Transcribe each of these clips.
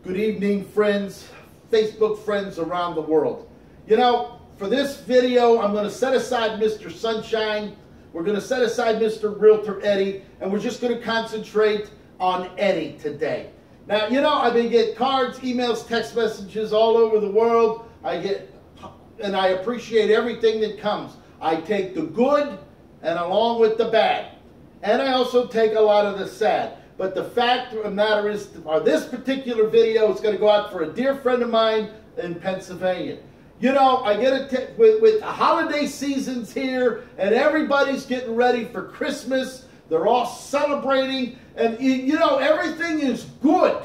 Good evening, friends, Facebook friends around the world. You know, for this video, I'm going to set aside Mr. Sunshine. We're going to set aside Mr. Realtor Eddie, and we're just going to concentrate on Eddie today. Now, you know, I've been getting cards, emails, text messages all over the world. And I appreciate everything that comes. I take the good and along with the bad. And I also take a lot of the sad. But the fact of the matter is, this particular video is going to go out for a dear friend of mine in Pennsylvania. You know, I get with the holiday seasons here, and everybody's getting ready for Christmas. They're all celebrating, and you know, everything is good.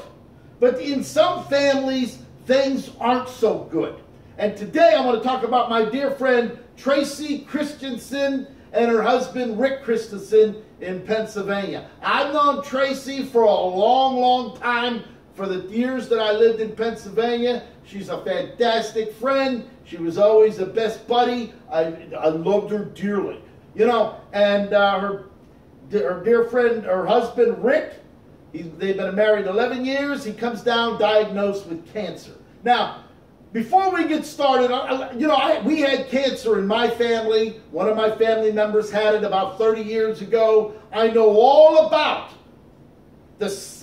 But in some families, things aren't so good. And today I want to talk about my dear friend Tracy Christensen and her husband Rick Christensen in Pennsylvania. I've known Tracy for a long, long time, for the years that I lived in Pennsylvania. She's a fantastic friend. She was always the best buddy. I loved her dearly. You know, and her dear friend, her husband Rick, they've been married 11 years. He comes down diagnosed with cancer. Now, before we get started, you know, we had cancer in my family. One of my family members had it about 30 years ago. I know all about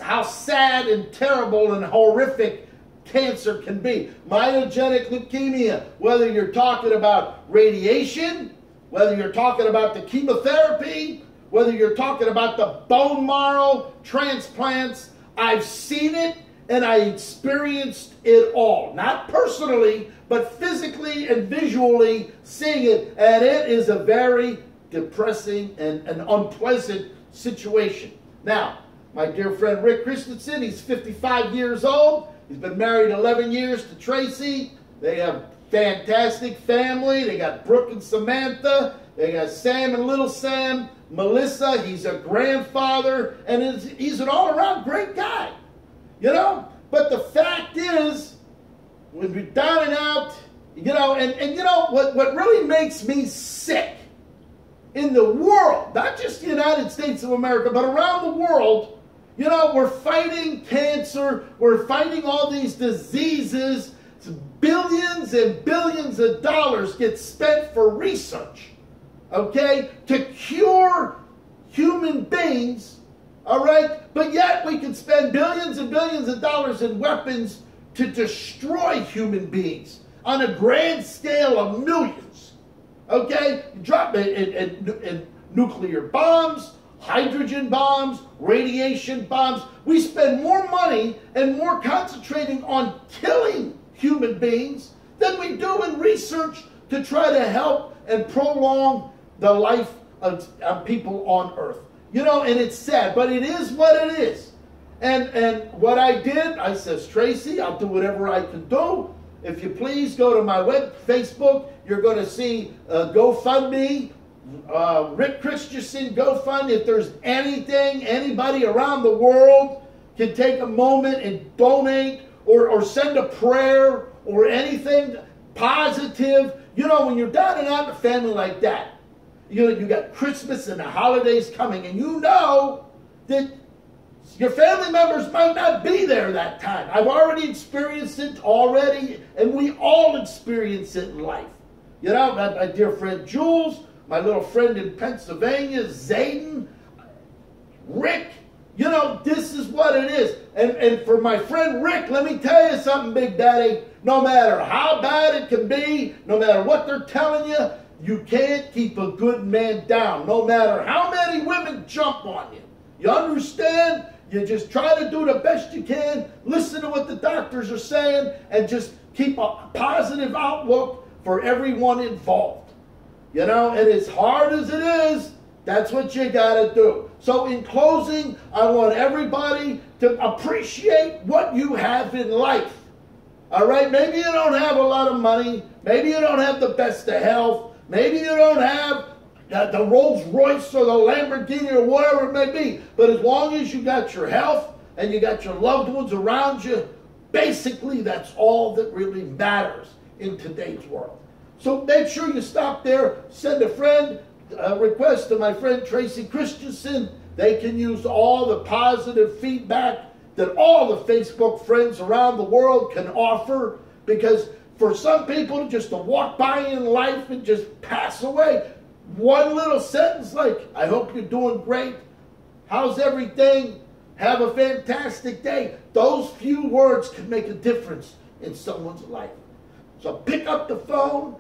how sad and terrible and horrific cancer can be. Myogenic leukemia, whether you're talking about radiation, whether you're talking about the chemotherapy, whether you're talking about the bone marrow transplants, I've seen it. And I experienced it all. Not personally, but physically and visually seeing it. And it is a very depressing and an unpleasant situation. Now, my dear friend Rick Christensen, he's 55 years old. He's been married 11 years to Tracy. They have a fantastic family. They got Brooke and Samantha. They got Sam and little Sam. Melissa, he's a grandfather. And he's an all-around great guy. You know, but the fact is, when we're down and out, you know, and you know, what really makes me sick in the world, not just the United States of America, but around the world, you know, we're fighting cancer, we're fighting all these diseases, billions and billions of dollars get spent for research, okay, to cure human beings. All right? But yet we can spend billions and billions of dollars in weapons to destroy human beings on a grand scale of millions. Okay? Drop in nuclear bombs, hydrogen bombs, radiation bombs. We spend more money and more concentrating on killing human beings than we do in research to try to help and prolong the life of people on Earth. You know, and it's sad, but it is what it is. And what I did, I says, Tracy, I'll do whatever I can do. If you please go to my Facebook, you're going to see GoFundMe, Rick Christensen GoFund. If there's anything, anybody around the world can take a moment and donate or send a prayer or anything positive. You know, when you're down and out in a family like that, you got Christmas and the holidays coming, and you know that your family members might not be there that time. I've already experienced it already, and we all experience it in life. You know, my dear friend Jules, my little friend in Pennsylvania, Zayden, Rick, you know, this is what it is. And for my friend Rick, let me tell you something, Big Daddy. No matter how bad it can be, no matter what they're telling you, you can't keep a good man down, no matter how many women jump on you. You understand? You just try to do the best you can, listen to what the doctors are saying, and just keep a positive outlook for everyone involved. You know, and as hard as it is, that's what you got to do. So in closing, I want everybody to appreciate what you have in life. All right? Maybe you don't have a lot of money. Maybe you don't have the best of health. Maybe you don't have the Rolls Royce or the Lamborghini or whatever it may be. But as long as you got your health and you got your loved ones around you, basically that's all that really matters in today's world. So make sure you stop there, send a friend, request to my friend Tracy Christensen. They can use all the positive feedback that all the Facebook friends around the world can offer, because for some people just to walk by in life and just pass away, one little sentence like, I hope you're doing great, how's everything, have a fantastic day, those few words can make a difference in someone's life. So pick up the phone.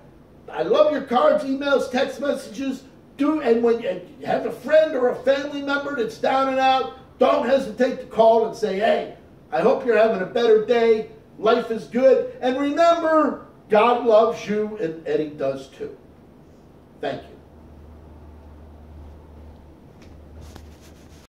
I love your cards, emails, text messages. And when you have a friend or a family member that's down and out, don't hesitate to call and say, hey, I hope you're having a better day. Life is good. And remember, God loves you, and Eddie does too. Thank you.